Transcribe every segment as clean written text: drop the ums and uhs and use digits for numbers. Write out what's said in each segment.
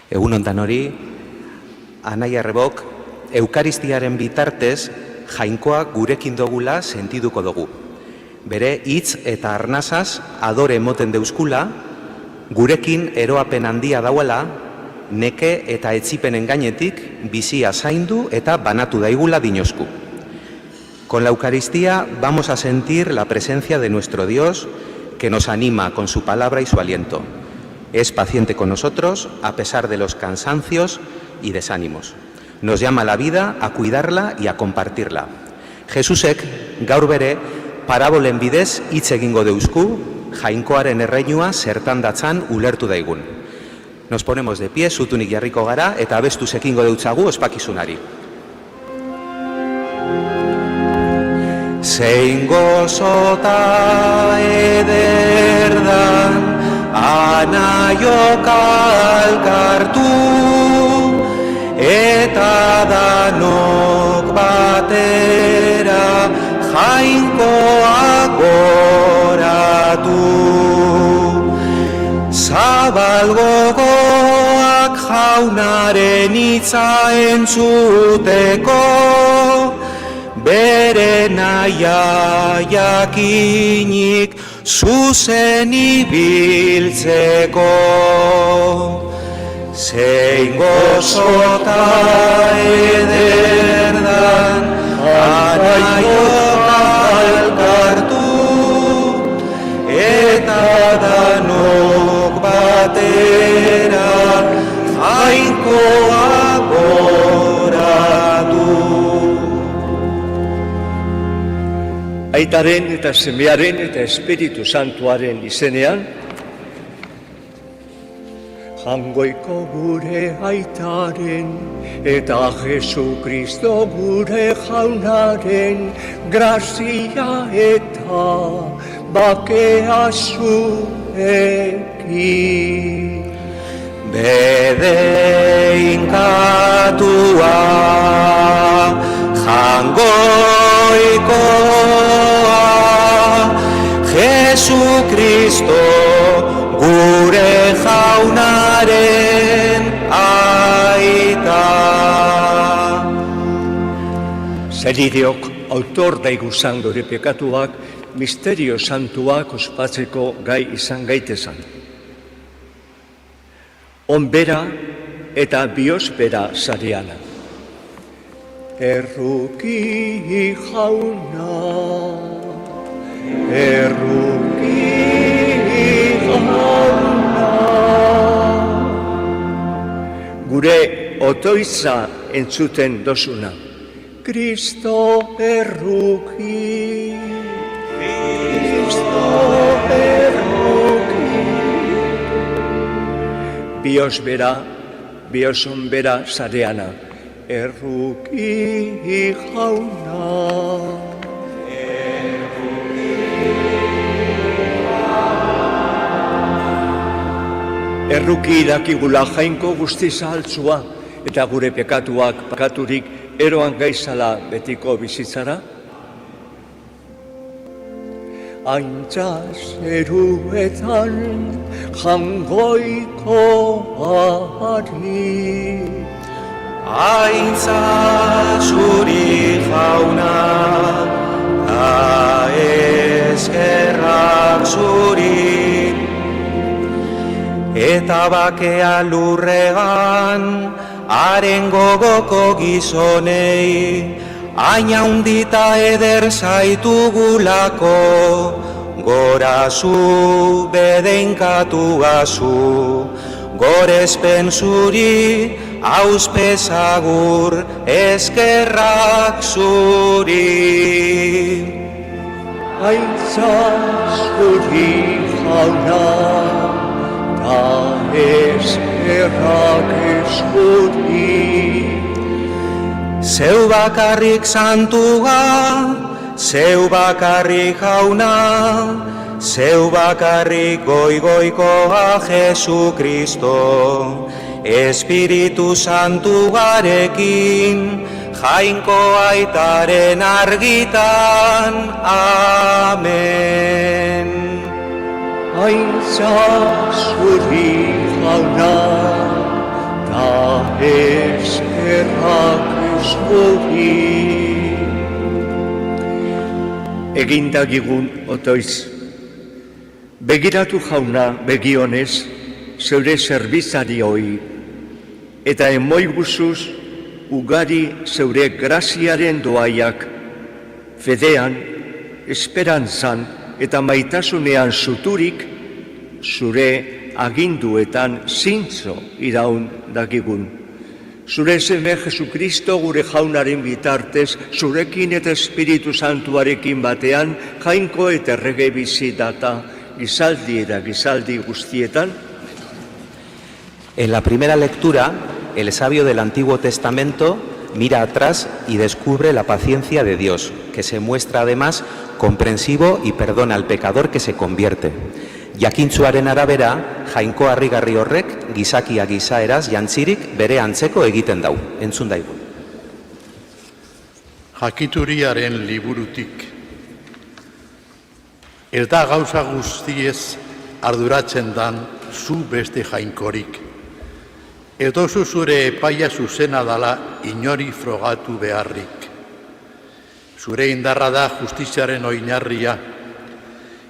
Egun ontan hori, Anaia Rebok, Eukaristiaren bitartez, jainkoa gurekin dogula sentiduko dugu. Bere hitz eta arnazaz adore emoten deuskula, gurekin eroapen handia dauela, neke eta etzipenen gainetik bizia zaindu eta banatu daigula dinosku. Con la Eucaristía vamos a sentir la presencia de nuestro Dios que nos anima con su palabra y su aliento. Es paciente con nosotros a pesar de los cansancios y desánimos. Nos llama a la vida, a cuidarla y a compartirla. Jesusek gaur bere parabolen bidez hitz egingo deusku, jainkoaren erreinua zertan datzan ulertu daigun. Nos ponemos de pie, zutunik jarriko gara eta abestuz ekingo deutzagu ospakizunari. Zein gozota ederdan anaiok alkartu eta danok batera jainkoak goratu. Zabal gogoak jaunaren hitza entzuteko, bere naia jakinik zuzen ibiltzeko. Zein gozota ederdan anaiok alkartu eta danok batera jainkoak goratu. Aitaren eta semearen eta Espiritu Santuaren izenean, jangoiko gure aitaren eta Jesukristo gure jaunaren grazia eta bakea zuekin. Bedeinkatua jangoikoa Jesukristo gure jaunaren aita. Zelideok autor daiguzan gure pekatuak misterio santuak ospatzeko gai izan gaitezan. Onbera eta biosbera sareana. Erruki jauna, erruki jauna. Gure otoitza entzuten dosuna. Kristo erruki, Kristo erruki. Biosbera, biosonbera sareana. Erruki jauna. Erruki dakigula jainko guztiz ahaltzua eta gure pekatuak pakaturik eroan gaizala betiko bizitzara. Aintza zeruetan jangoiko ari. Aintza zuri jauna, ta eskerrak zuri, eta bakea lurregan, haren gogoko gizonei, aina undita eder zaitugulako, gora zu bedeinkatua zu, gorespen zuri, auspezagur eskerrak zuri. Aintza zuri jauna, ta eskerrak zuri. Zeu bakarrik santuga, zeu bakarrik jauna, zeu bakarrik goigoikoa Jesukristo, Espiritu Santugarekin, jainko aitaren argitan, amen. Aintza zuri jauna, eskerrak zuri. Egindagigun otoiz, begiratu jauna begionez, zeure zerbitzarioi, eta emoi guzuz, ugari zeure graziaren doaiak, fedean, esperantzan eta maitasunean zuturik, zure aginduetan zintzo iraun dakigun. Zure seme Jesukristo gure jaunaren bitartez, zurekin eta Espiritu Santuarekin batean, jainko eta errege bizitata, gizaldi eta gizaldi guztietan. En la primera lectura, el sabio del Antiguo Testamento mira atrás y descubre la paciencia de Dios, que se muestra además comprensivo y perdona al pecador que se convierte. Jakintzuaren arabera, jainko harrigarri horrek gizakia gizaeraz jantzirik bere antzeko egiten dau. Entzun daigu. Jakituriaren liburutik. Ez da gauza guztiez arduratzen dan zu beste jainkorik. Ez dozu zure epaia zuzena dala inori frogatu beharrik. Zure indarra da justiziaren oinarria,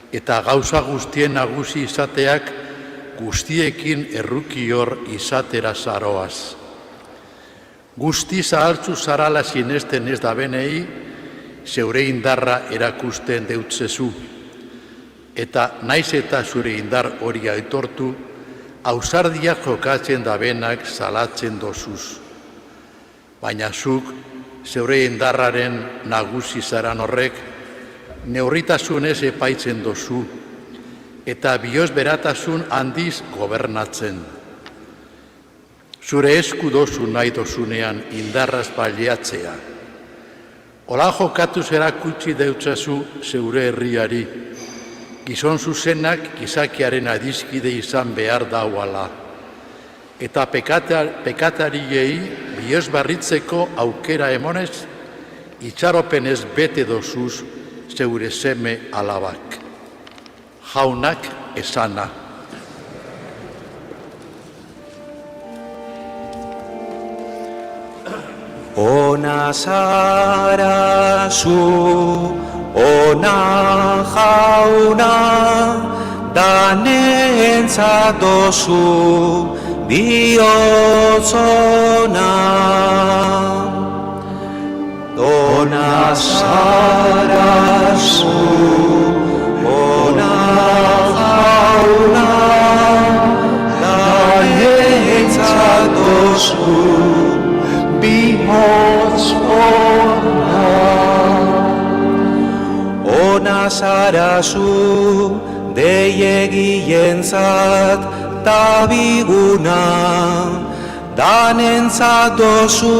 eta gauza guztien nagusi izateak guztiekin errukior izatera zaroaz. Guzti zahaltzu zarala sinesten ez da benei, zeure indarra erakusten deutzezu. Eta naiz eta zure indar hori aitortu, ausardia jokatzen da benak salatzen dozuz. Baina zuk, zeure indarraren nagusi zaran horrek, neurritasunez epaitzen dozu, eta bioz beratasun handiz gobernatzen. Zure esku dozu nahi dozunean indarraz baliatzea. Ola jokatuz erakutsi deutzazu zeure herriari, gizon zuzenak gizakiaren adizkide izan behar dauala, eta pekatariei bioz barritzeko aukera emonez, itxaropenez bete dozuz zeure seme alabak. Jaunak esana. Ona zara zu, ona jauna, danentzat dozu bihotzona. Ona zara zu, ona jauna, danentzat dozu bihotzona. Ona zara zu, deiegileentzat tabiguna, danentzat dozu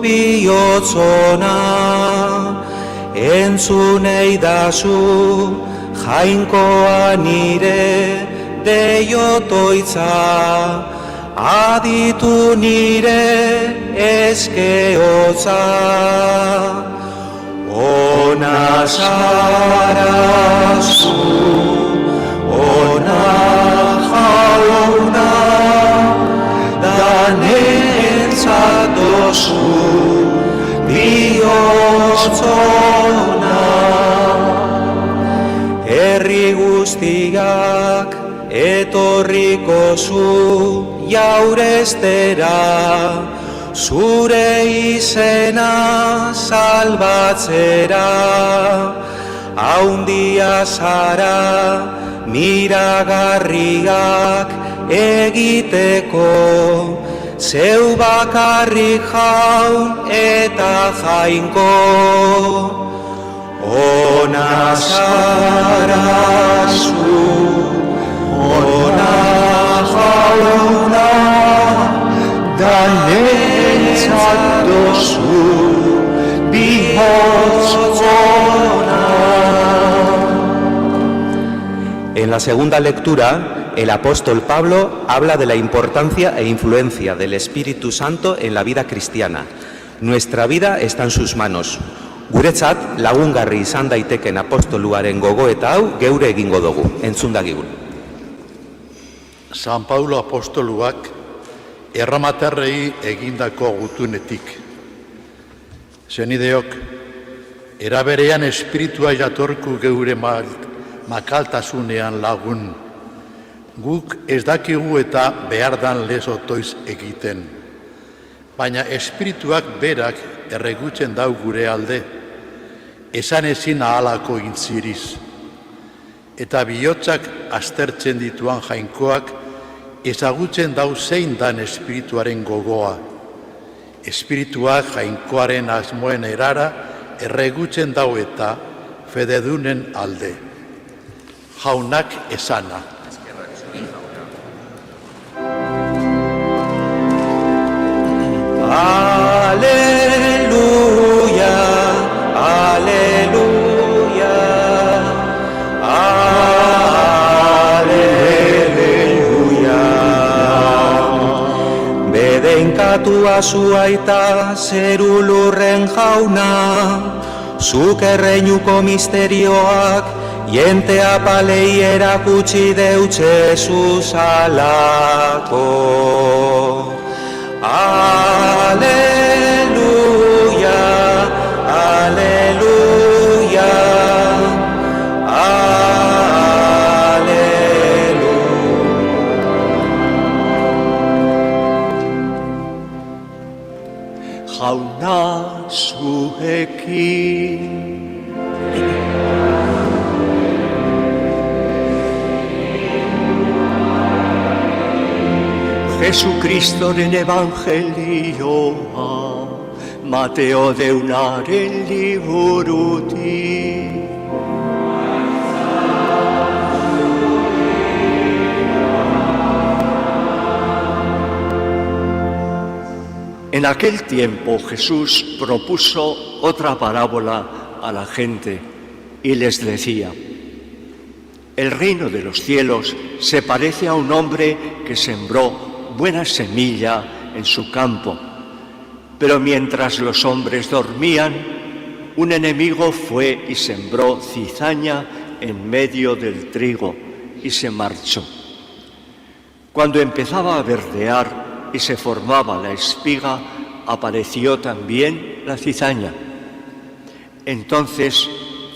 bihotzona. Entzunei dazu, jainkoa nire deiotoitza, aditu nire eskeotza. Ona zara zu, ona jauna, danentzat dozu bihotzona. Herri guztiak etorriko zu jaurestera, zure izena salbatzera. Haundia zara miragarriak egiteko, zeu bakarrik jaun eta jainko. Ona zara zu, ona jauna, danentzat dozu bihotzona. En la segunda lectura, el apóstol Pablo habla de la importancia e influencia del Espíritu Santo en la vida cristiana. Nuestra vida está en sus manos. Guretzat lagungarri izan daiteken apostoluaren gogoeta hau geure egingo dugu. Entzun dagigun. San Paulo apostoluak erromatarrei egindako gutunetik. Senideok, eraberean espiritua jatorku geure makaltasunean lagun. Guk ez dakigu eta behardan lezotoiz egiten. Baina espirituak berak erregutzen dau gure alde, esan ezin ahalako intziriz. Eta bihotzak aztertzen dituan jainkoak ezagutzen dau zein dan espirituaren gogoa. Espirituak jainkoaren asmoen erara erregutzen dau eta fededunen alde. Jaunak esana. Aleluya, aleluya, aleluya. Bedeinkatua zu aita zeru lurren jauna, zuk erreinuko misterioak jente apalei erakutsi deutze zuzalako. Aleluya, aleluya, aleluya. Jauna zuekin. Jesucristoren evangelioa, Mateo deunaren liburutik. En aquel tiempo Jesús propuso otra parábola a la gente y les decía: el reino de los cielos se parece a un hombre que sembró buena semilla en su campo, pero mientras los hombres dormían, un enemigo fue y sembró cizaña en medio del trigo y se marchó. Cuando empezaba a verdear y se formaba la espiga, apareció también la cizaña. Entonces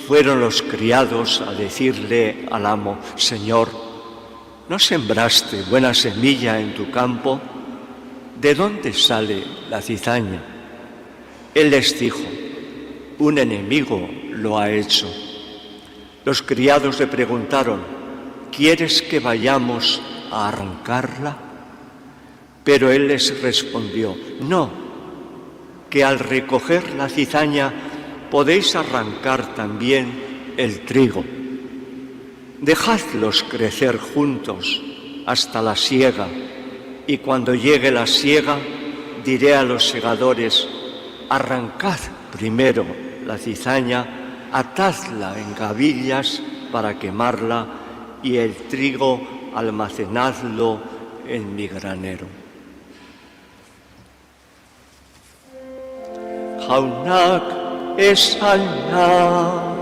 fueron los criados a decirle al amo: Señor, ¿no sembraste buena semilla en tu campo? ¿De dónde sale la cizaña? Él les dijo: un enemigo lo ha hecho. Los criados le preguntaron: ¿quieres que vayamos a arrancarla? Pero él les respondió: no, que al recoger la cizaña podéis arrancar también el trigo. Dejadlos crecer juntos hasta la siega, y cuando llegue la siega diré a los segadores: arrancad primero la cizaña, atadla en gavillas para quemarla, y el trigo almacenadlo en mi granero. Jaunak esana.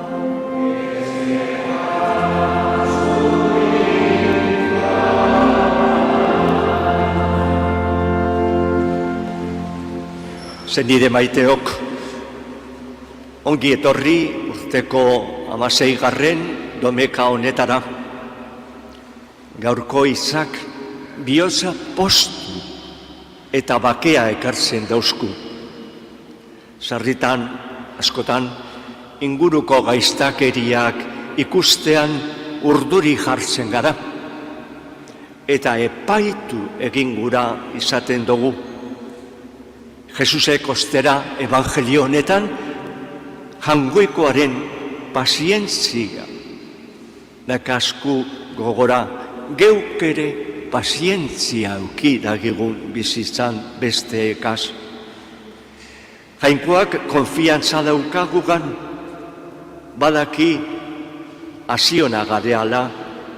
Senide maiteok, ongi etorri urteko 16. domeka honetara. Gaurko izak bihotza poztu eta bakea ekartzen dauzku. Sarritan, askotan, inguruko gaiztakeriak ikustean urduri jartzen gara. Eta epaitu egin gura izaten dugu. Jesusek ostera evangelio honetan jangoikoaren pazientzia dakasku gogora, geuk ere pazientzia euki dagigun bizitzan besteekaz. Jainkoak konfiantza daukagugan, badaki hasiona gareala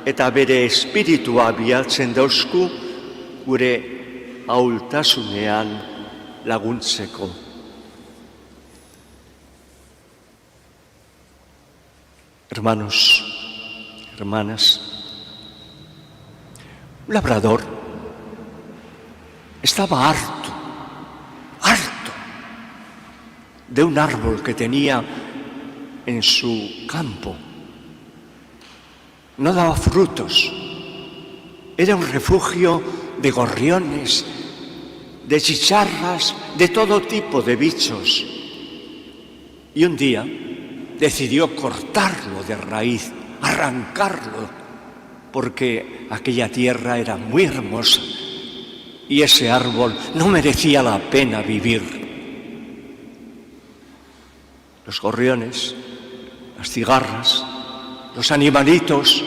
eta bere espiritua bialtzen dauzku gure ahultasunean laguntzeko. Hermanos, hermanas, un labrador estaba harto de un árbol que tenía en su campo. No daba frutos. Era un refugio de gorriones, de chicharras, de todo tipo de bichos. Y un día decidió cortarlo de raíz, arrancarlo, porque aquella tierra era muy hermosa y ese árbol no merecía la pena vivir. Los gorriones, las cigarras, los animalitos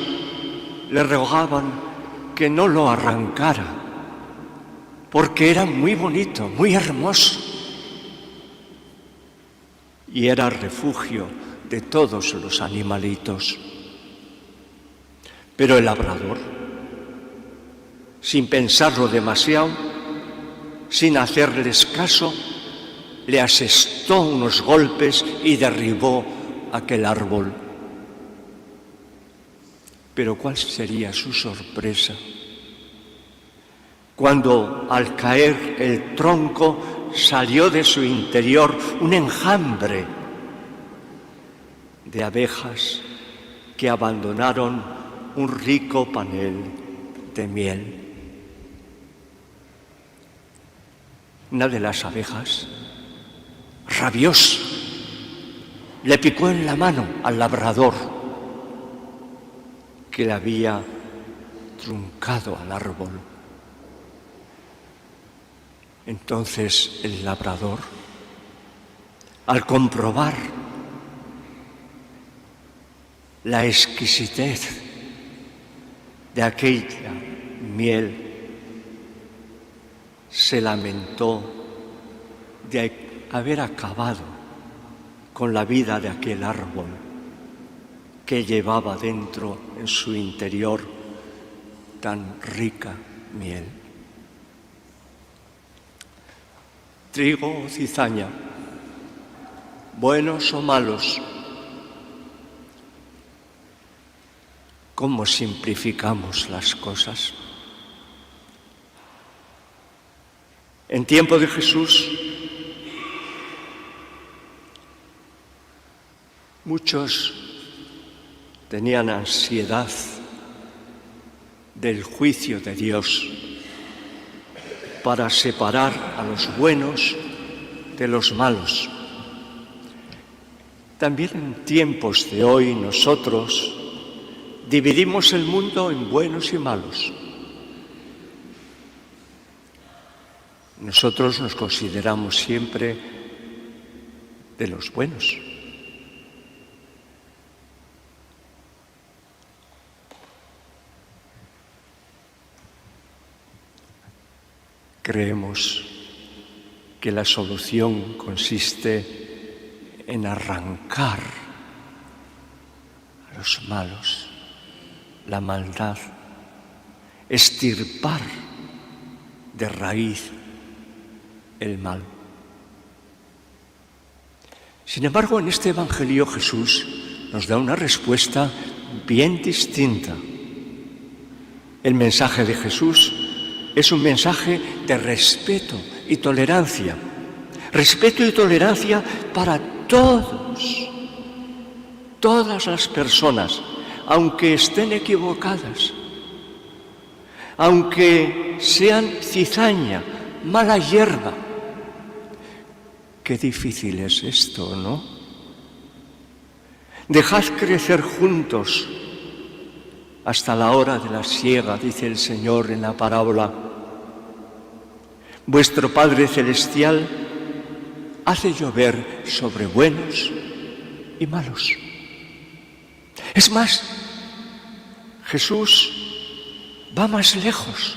le rogaban que no lo arrancara, porque era muy bonito, muy hermoso, y era refugio de todos los animalitos. Pero el labrador, sin pensarlo demasiado, sin hacerles caso, le asestó unos golpes y derribó aquel árbol. Pero ¿cuál sería su sorpresa cuando al caer el tronco salió de su interior un enjambre de abejas que abandonaron un rico panel de miel? Una de las abejas, rabiosa, le picó en la mano al labrador que le había truncado al árbol. Entonces el labrador, al comprobar la exquisitez de aquella miel, se lamentó de haber acabado con la vida de aquel árbol que llevaba dentro, en su interior, tan rica miel. Trigo o cizaña, buenos o malos, ¿cómo simplificamos las cosas? En tiempo de Jesús, muchos tenían ansiedad del juicio de Dios para separar a los buenos de los malos. También en tiempos de hoy nosotros dividimos el mundo en buenos y malos. Nosotros nos consideramos siempre de los buenos. Creemos que la solución consiste en arrancar a los malos, la maldad, extirpar de raíz el mal. Sin embargo, en este Evangelio Jesús nos da una respuesta bien distinta. El mensaje de Jesús es un mensaje de respeto y tolerancia. Respeto y tolerancia para todos, todas las personas, aunque estén equivocadas, aunque sean cizaña, mala hierba. Qué difícil es esto, ¿no? Dejad crecer juntos hasta la hora de la siega, dice el Señor en la parábola. Vuestro Padre Celestial hace llover sobre buenos y malos. Es más, Jesús va más lejos.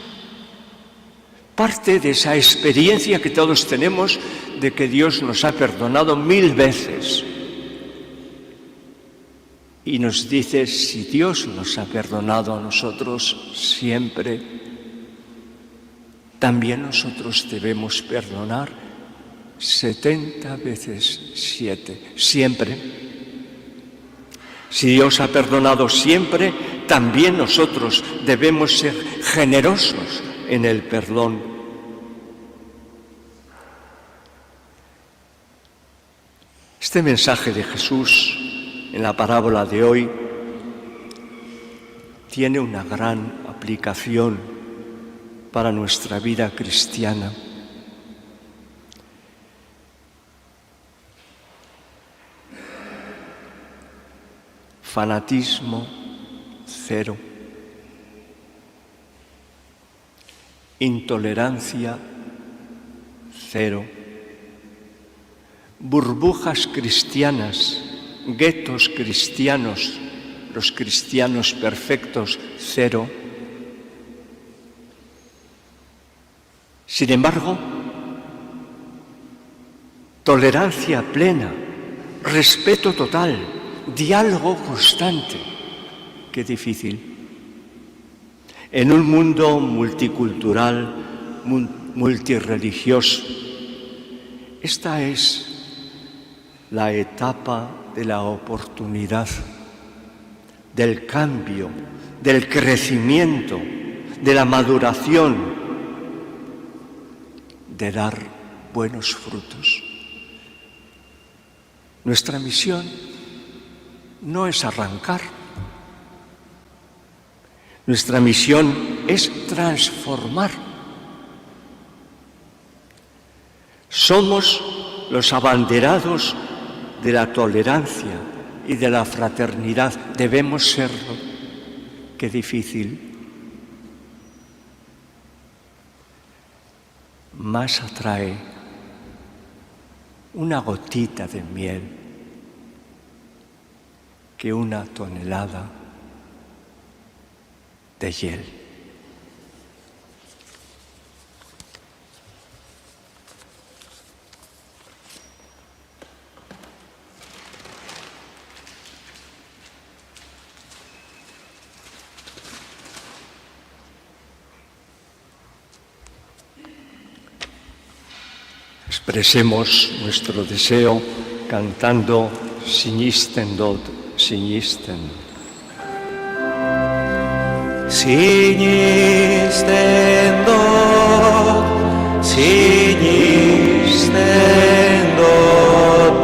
Parte de esa experiencia que todos tenemos de que Dios nos ha perdonado 1000 veces. Y nos dice, si Dios nos ha perdonado a nosotros siempre, también nosotros debemos perdonar 70 veces 7, siempre. Si Dios ha perdonado siempre, también nosotros debemos ser generosos en el perdón. Este mensaje de Jesús en la parábola de hoy tiene una gran aplicación para nuestra vida cristiana. Fanatismo cero. Intolerancia cero. Burbujas cristianas, guetos cristianos, los cristianos perfectos cero. Sin embargo, tolerancia plena, respeto total, diálogo constante. Qué difícil. En un mundo multicultural, multirreligioso, esta es la etapa de la oportunidad, del cambio, del crecimiento, de la maduración, de dar buenos frutos. Nuestra misión no es arrancar. Nuestra misión es transformar. Somos los abanderados de la tolerancia y de la fraternidad. Debemos serlo. Qué difícil. Más atrae una gotita de miel que una tonelada de hiel. Expresemos nuestro deseo cantando Sinisten dot, sinisten. Sinisten dot, sinisten dot,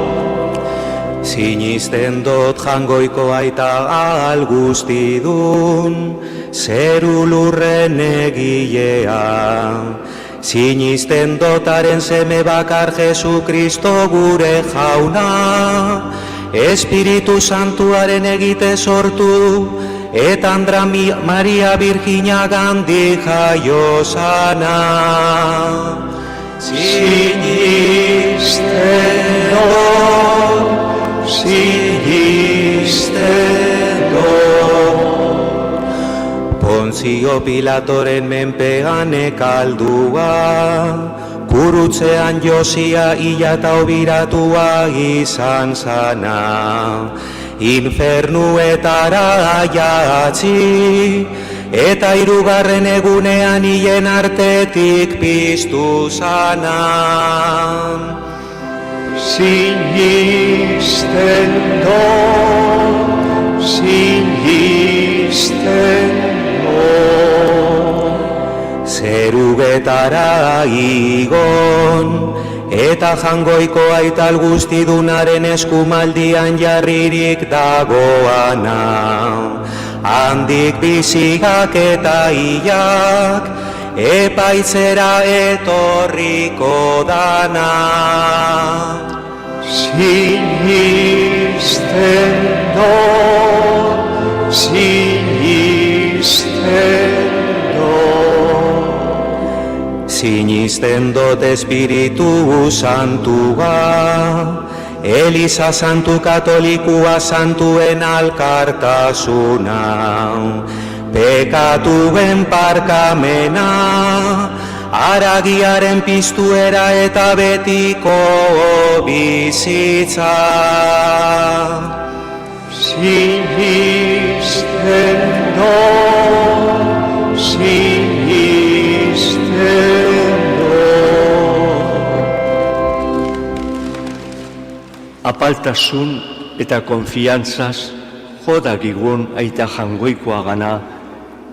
sinisten dot jangoiko aita algustidun, zeru lurren egilea. Sinisten dotaren seme bakar Jesukristo gure jauna, Espiritu Santuaren egite sortu, eta Andra Maria Virginia gandik jaio sana. Sinisten dot, sinisten dot, Pontzio Pilatoren menpean ekaldua, kurutzean Josia hila eta obiratua izan zana. Infernuetara jatzi, eta hirugarren egunean hilen artetik piztu zana. Sinisten dot, sinisten Zerugetara igon, eta jangoiko aital guztidunaren eskumaldian jarririk dagoana. Handik bizikak eta hilak, epaitzera etorriko dana. Sinisten dot, sinisten Sinisten dot Espiritu Santua, Eliza Santu Katolikua santuen alkartasuna, pekatuen parkamena, haragiaren piztuera eta betiko bizitza. Sinisten dot, sinisten apaltasun eta konfiantzaz jodagigun aita jangoikoa gana,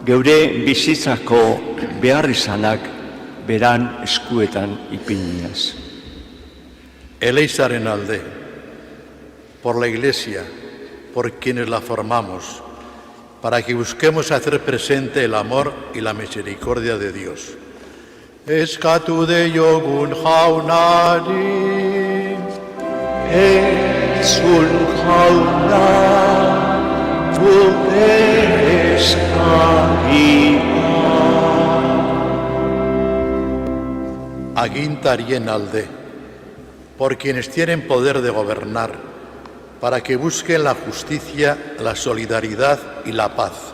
geure bizitzako beharrizanak beran eskuetan ipiniaz. Eleizaren alde, por la Iglesia, por quienes la formamos, para que busquemos hacer presente el amor y la misericordia de Dios. Eskatu deiogun jaunari, Entzun jauna, gure eskaria. agintarien alde, por quienes tienen poder de gobernar, para que busquen la justicia, la solidaridad y la paz.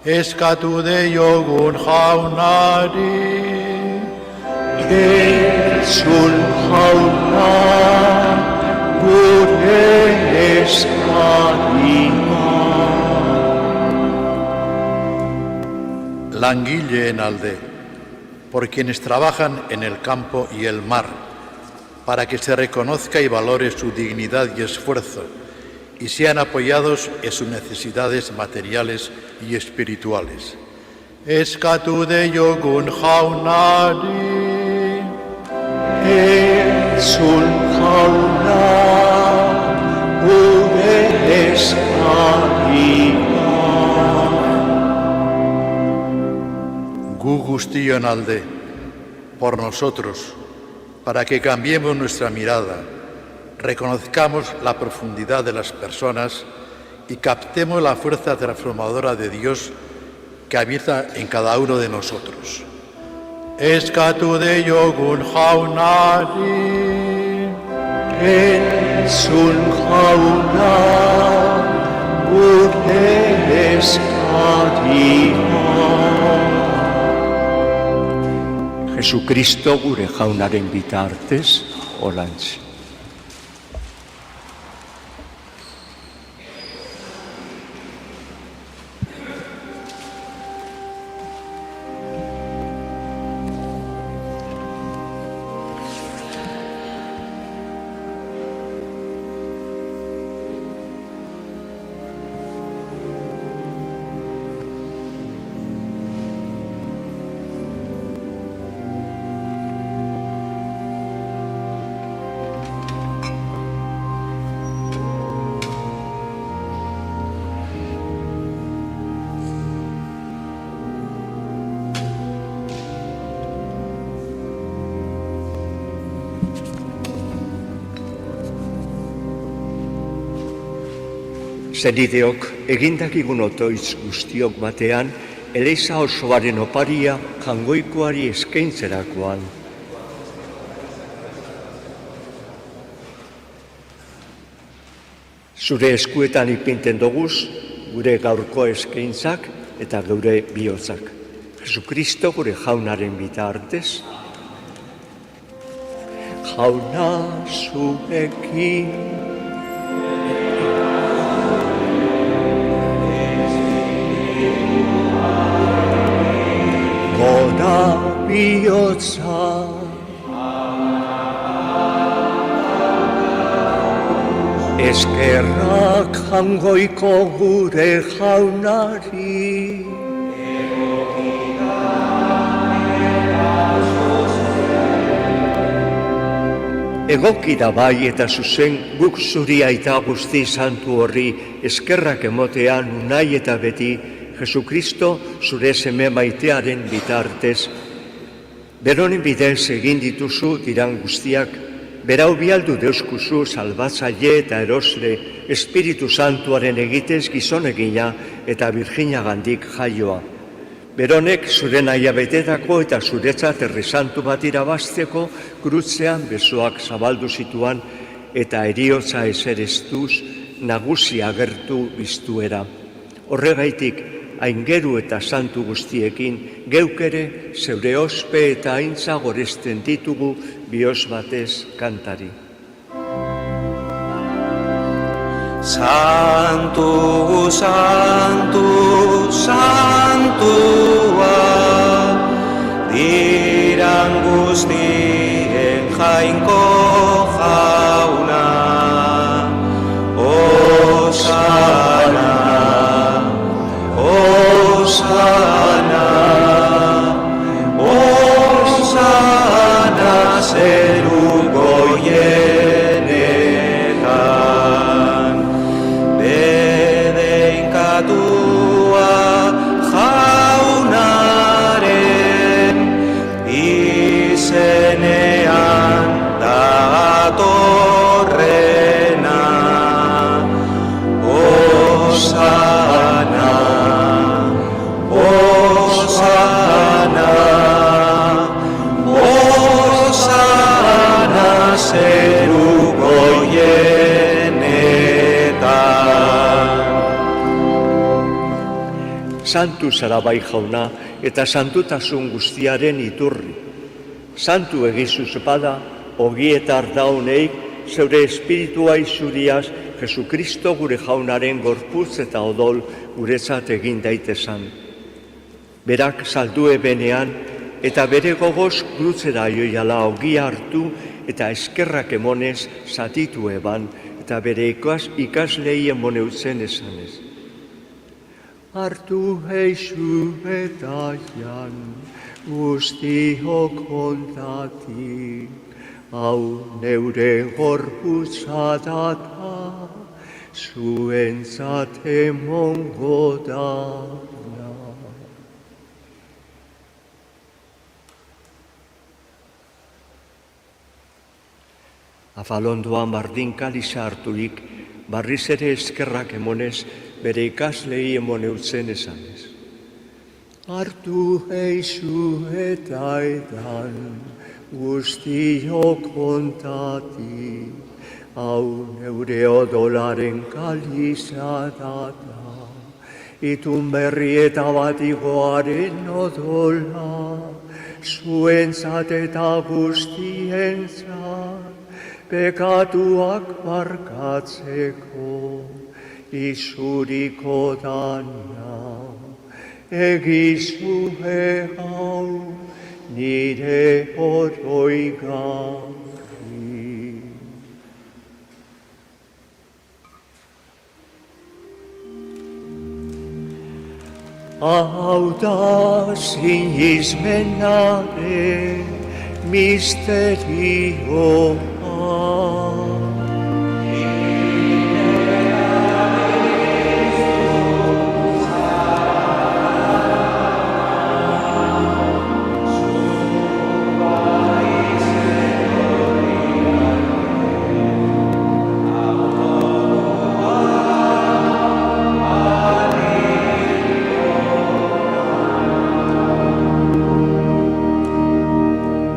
Eskatu deiogun jaunari, Entzun jauna, gure eskaria. langileen alde, por quienes trabajan en el campo y el mar, para que se reconozca y valore su dignidad y esfuerzo, y sean apoyados en sus necesidades materiales y espirituales. Eskatu deiogun jaunari, Entzun jauna, gure eskaria. gu guztion alde, por nosotros, para que cambiemos nuestra mirada, reconozcamos la profundidad de las personas y captemos la fuerza transformadora de Dios que habita en cada uno de nosotros. Eskatu deiogun jaunari, Entzun jauna, gure eskaria. Jesucristo gure jaunaren bitartez, olantzi. Zenideok, egindakigun otoitz guztiok batean, Eliza osoaren oparia jangoikoari eskaintzerakoan. Zure eskuetan ipinten doguz, gure gaurko eskaintzak eta gure bihotzak. Jesucristo gure jaunaren bitartez. Jauna zuekin, gora bihotza, eskerrak jangoiko gure jaunari. Egokira bai eta zuzen guk zuri aita guzti santu horri eskerrak emotean unai eta beti Jesucristo zure seme maitearen bitartez. Beronen bidez egin dituzu diran guztiak, berau bialdu deuskuzu salbatzaile eta erosle Espiritu Santuaren egitez gizonegina eta Virginagandik jaioa. Beronek zure naia betetako eta zuretzat herrisantu bat irabazteko krutzean besoak zabaldu zituan eta eriotza esereztuz nagusi agertu biztuera. Horregaitik, aingeru eta santu guztiekin, geuk ere zeure ospe eta aintza goresten ditugu bihotz batez kantari. Santu, santu, santua, diran guztien jainko jauna, Osana, Osana, Osana zeru goienetan. santu zara bai Jauna, eta santutasun guztiaren iturri. Santu egizuz bada, ogi eta ardauneik, zeure espiritua izuriaz, Jesukristo gure Jaunaren gorputz eta odol guretzat egin daitezan. Berak saldue benean, eta bere gogoz krutzera joiala ogia hartu, eta eskerrak emonez zatitu eban, eta bere ikaslei emoneutzen esanez. Hartu eixu eta jan, guztiok ontatik, hau neure gorputza data, zuentzat emongo dana. Afalondoan bardin kaliza harturik, barriz ere eskerrak emonez, bere ikaslei emoneutzen esanez. Hartu eixu eta edan, guztiok ontatik, hau neure odolaren kaliza data, itun berri eta batigoaren odola, zuentzat eta guztientzat, pekatuak barkatzeko, izuriko dana, egizue hau nire oroigarri. Hau da sinismenaren misterioa,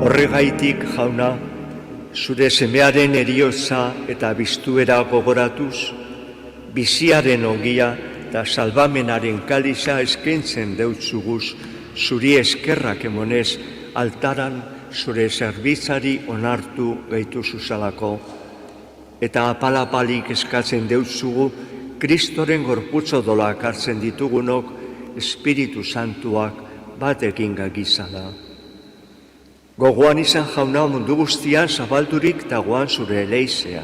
Horregaitik, Jauna, zure semearen heriotza eta biztuera gogoratuz, biziaren ogia eta salbamenaren kaliza eskaintzen deutzuguz, zuri eskerrak emonez altaran zure zerbitzari onartu gaituzuzalako, eta apalapalik eskatzen deutzugu Kristoren gorputzo dolak hartzen ditugunok Espiritu Santuak batekin gagizala. Gogoan izan Jauna mundu guztian zabaldurik dagoan zure eleizea.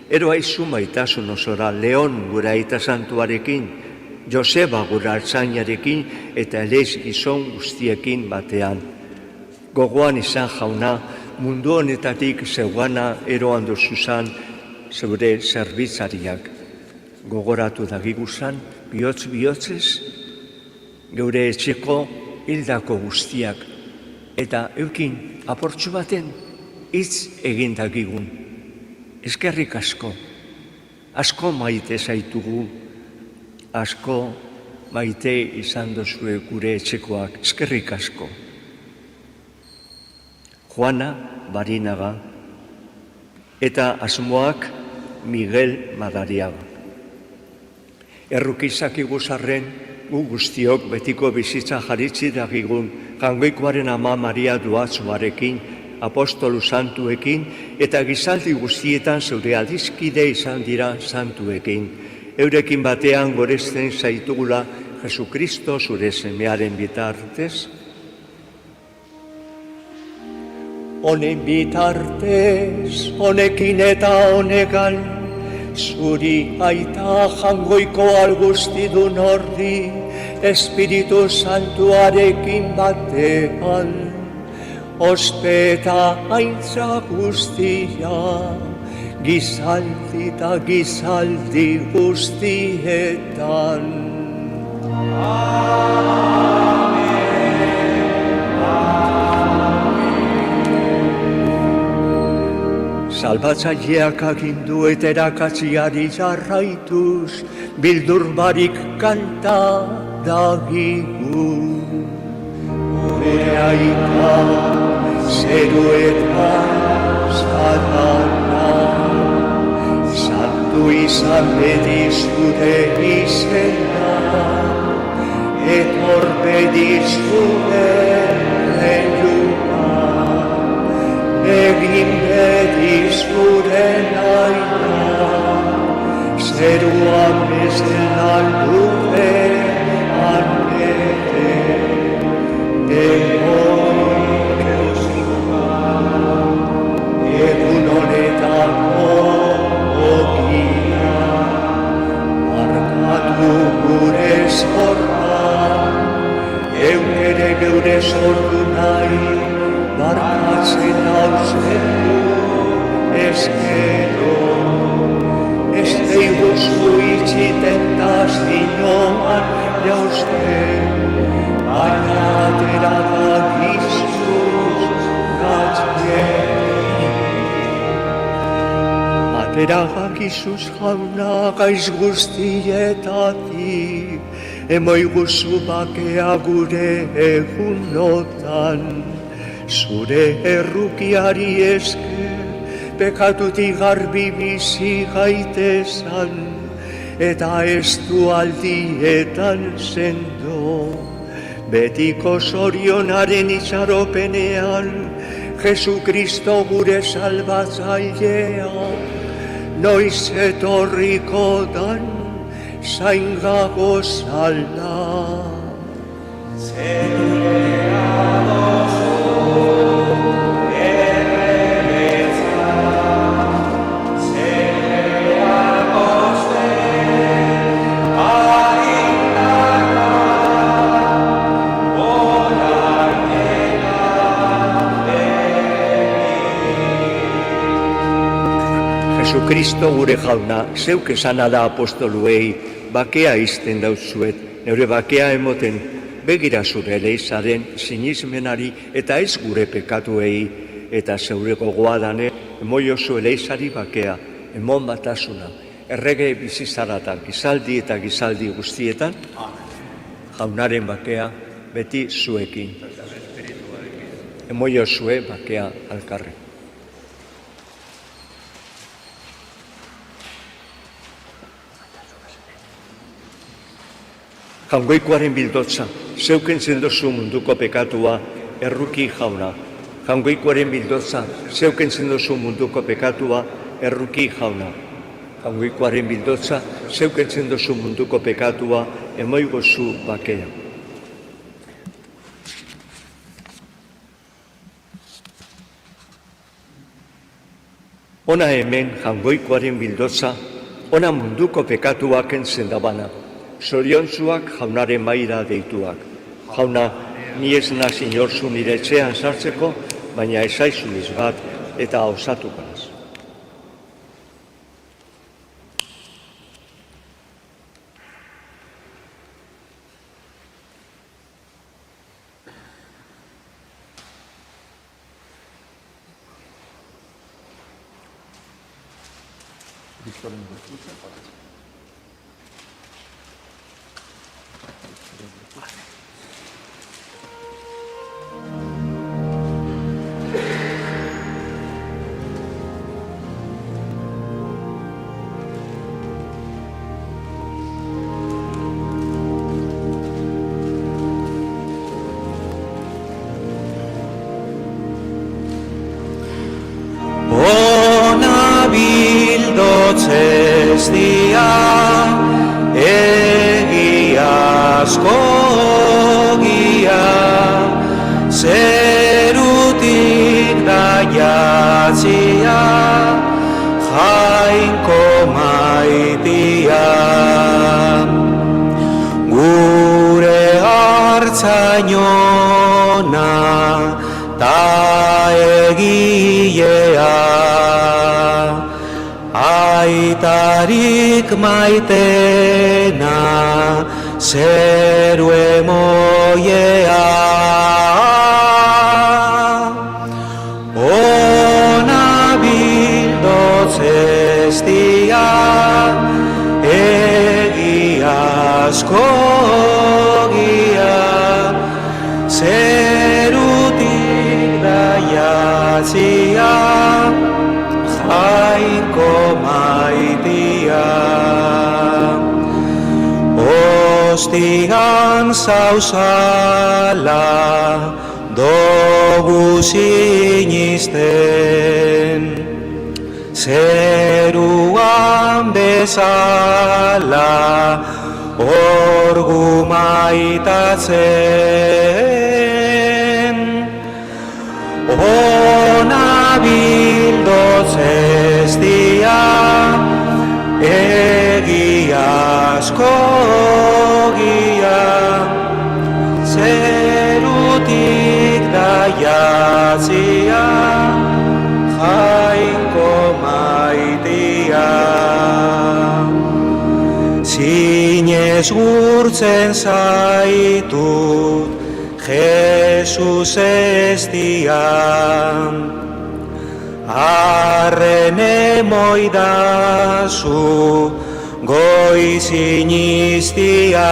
Ero aizu maitasun osora Leon gure aita santuarekin, Joseba gure artzainarekin eta eleiz gizon guztiekin batean. Gogoan izan Jauna mundu honetatik zeugana eroan duzuzan zeure zerbitzariak. Gogoratu dagiguzan bihotz-bihotzez geure etxeko hildako guztiak. Eta eukin aportxu baten hitz egin dagigun. Eskerrik asko, asko maite zaitugu, asko maite izan dozue gure etxekoak, eskerrik asko. Juana Barinaga eta asmoak Miguel Madariaga. Errukizak iguzarren, gu guztiok betiko bizitza jaritzi dagigun Jangoikoaren ama Maria Duatzuarekin, apostolu santuekin eta gizaldi guztietan zeure adizkide izan dira santuekin. Eurekin batean goresten zaitugula Jesukristo zure semearen bitartez. Honen bitartez, honekin eta honegan, zuri aita Jangoiko algustidun horri, Espiritu Santuarekin batean, ospe eta aintza guztia, gizaldi eta gizaldi guztietan. Salbatzaileak agindu eta erakatziari jarraituz, bildur barik kanta dagigu. Gure aita, zeruetan zarana, santu izan bedi zure izena, etorpe dizuen leiua, egin bedizuen aina, zeruan bezan luzean bete, egun honetako ogia, markatu gure zorra, ere geure sortu nahi, markatzen hauzen du ezkero. Ez deiguzu itxiten tazinoan jauzten, baina atera da gizuz atera da gizuz jauna gaiz guztietatik, emoiguzu bakea gure egunotan, zure errukiari esker, pekatutik garbi bizi gaitezan, eta ez du aldietan sendo. Betiko zorionaren itxaropenean, Jesu Kristo gure salbatzailea, noiz etorriko dan, zain gagozala. Jesucristo gure jauna, zeuk esana da apostoluei, bakea izten dautzuet, neure bakea emoten, begira zure eleizaren sinismenari eta ez gure pekatuei, eta zeure gogoa dane, emoiozu eleizari bakea, emon batasuna, errege bizizaratan, gizaldi eta gizaldi guztietan, jaunaren bakea beti zuekin. Emoiozue bakea alkarre. Jaungoikoaren bildotza, zeukentzen dozu munduko pekatua, erruki jauna. Jaungoikoaren bildotza, zeukentzen dozu munduko pekatua, erruki jauna. Jaungoikoaren bildotza, zeukentzen dozu munduko pekatua, emoigozu bakea. Ona hemen jaungoikoaren bildotza, ona munduko pekatua kentzen dabana. Zoriontzuak jaunaren maira deituak. Jauna, ni ez naz inorzu nire etxean sartzeko, baina esaizu bat eta osatuko naz. Ez dia egiazko gia, zerutik daiatzia, jainko maitia. Gure hartzainona ta egilea, aitarik maitena, zeru emoiea. Ona bildotz ez dia, egiazko gia, zerutik daiatzia, jainko maitia. Postigan zauzala dogu sinisten, zeruan bezala orgu maitatzen. Ona bildotz ez dia egiazko gia, zerutik daiatzia jainko maitia. Zinez gurtzen zaitut Jesus ez dian, arren emoidazu goiz iniztia.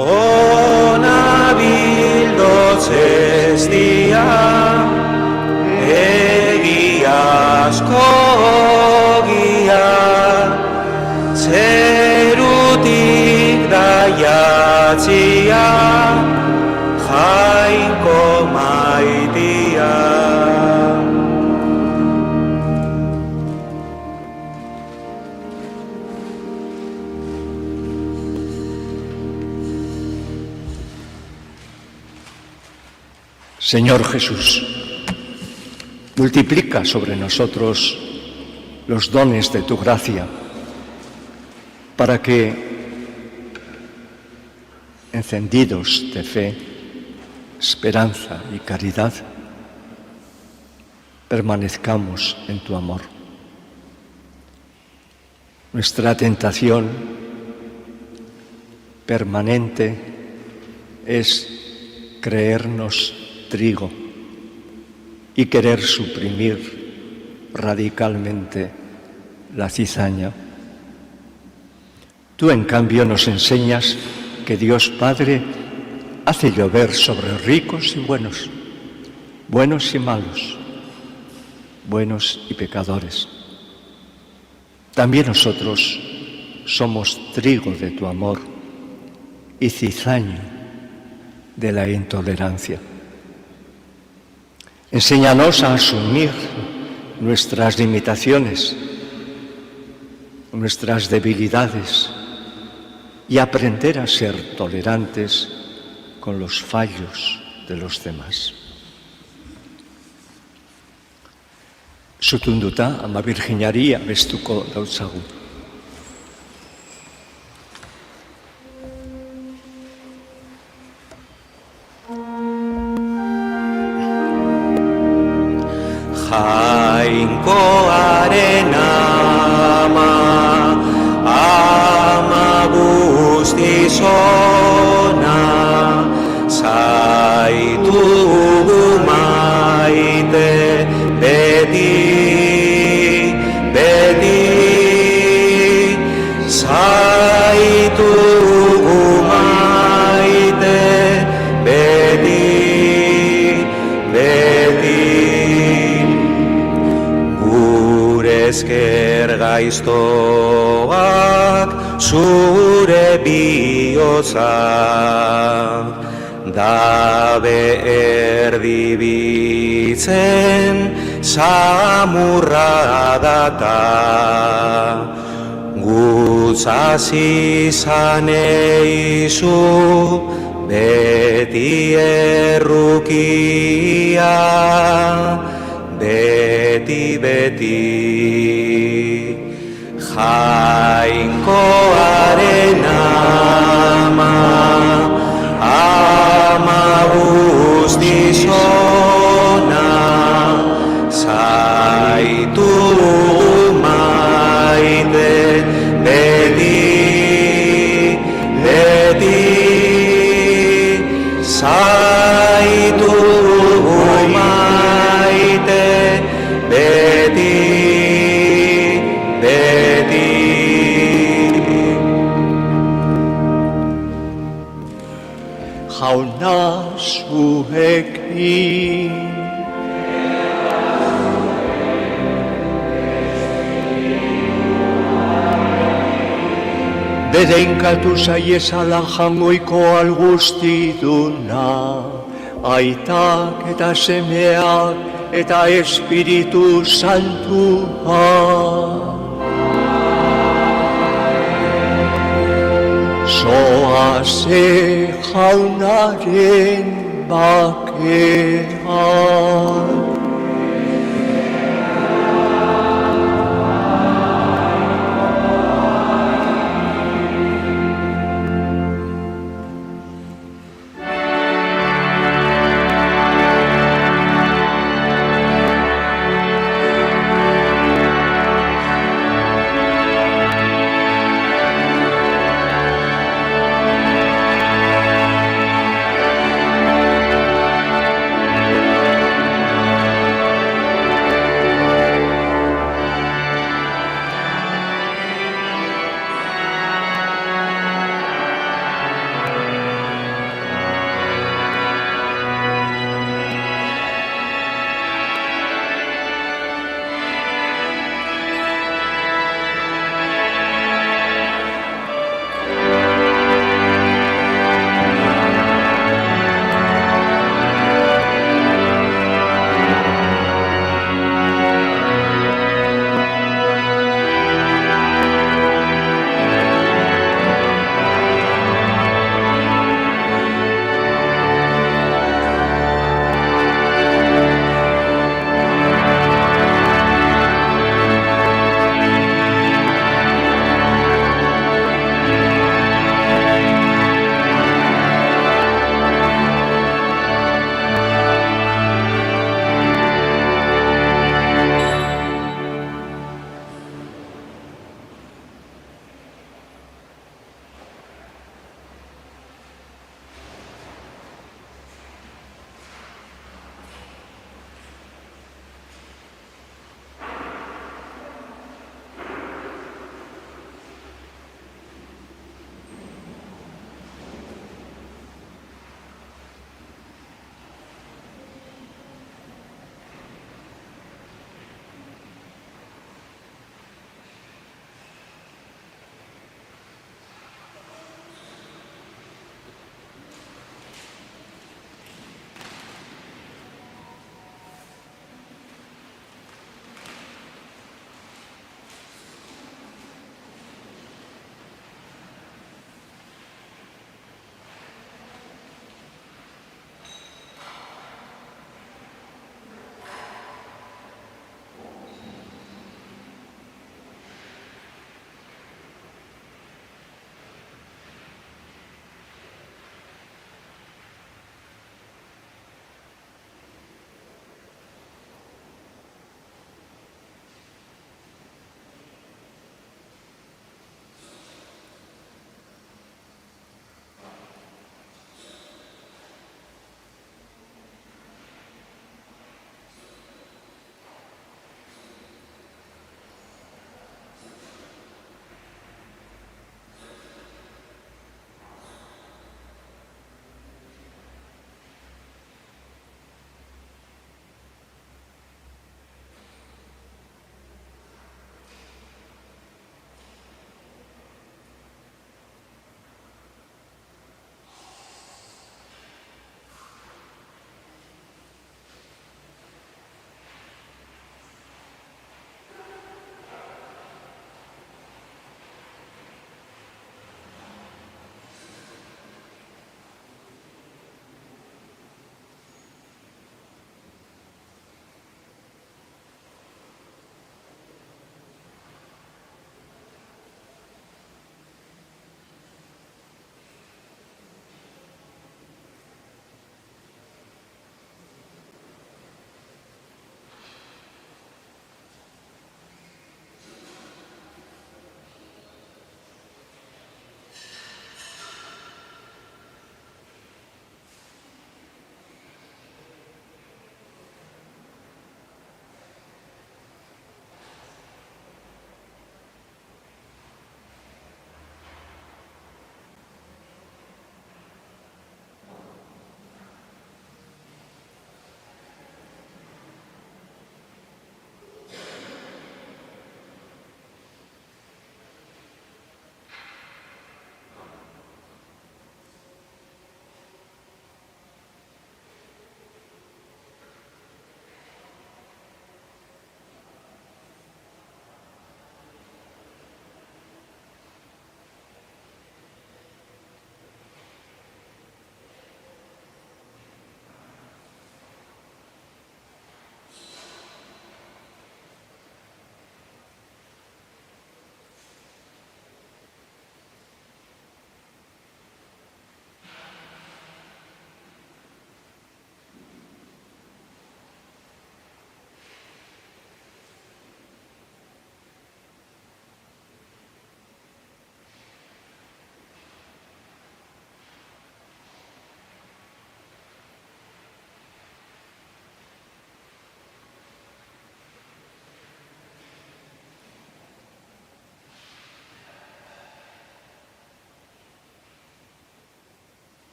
Ona bildotz ez dia egiazko gia, zerutik daiatzia jainko maitia. Señor Jesús, multiplica sobre nosotros los dones de tu gracia, para que, encendidos de fe, esperanza y caridad, permanezcamos en tu amor. Nuestra tentación permanente es creernos trigo y querer suprimir radicalmente la cizaña. Tú, en cambio, nos enseñas que Dios Padre hace llover sobre ricos y buenos, buenos y malos, buenos y pecadores. También nosotros somos trigo de tu amor y cizaña de la intolerancia. Enséñanos a asumir nuestras limitaciones, nuestras debilidades y aprender a ser tolerantes con los fallos de los demás. Zutunduta ama Birjinari abestuko dautzagu. Jainkoaren ama, ama guztiz ona, zaitugu maite beti, beti, zaitugu maite beti, beti. Esker gaiztoak zure bihotza, dabe erdibitzen samurra data. Gutzaz izan eizu beti errukia, beti, beti. Jainkoaren ama, ama guztiz ona, zaitu maite beti, beti, zaitu maite beti, beti. Jauna zuekin. Bedenkatu zaiezala jangoiko algustiduna, aitak eta semeak eta Espiritu Santua. Zoaze jaunaren bakean.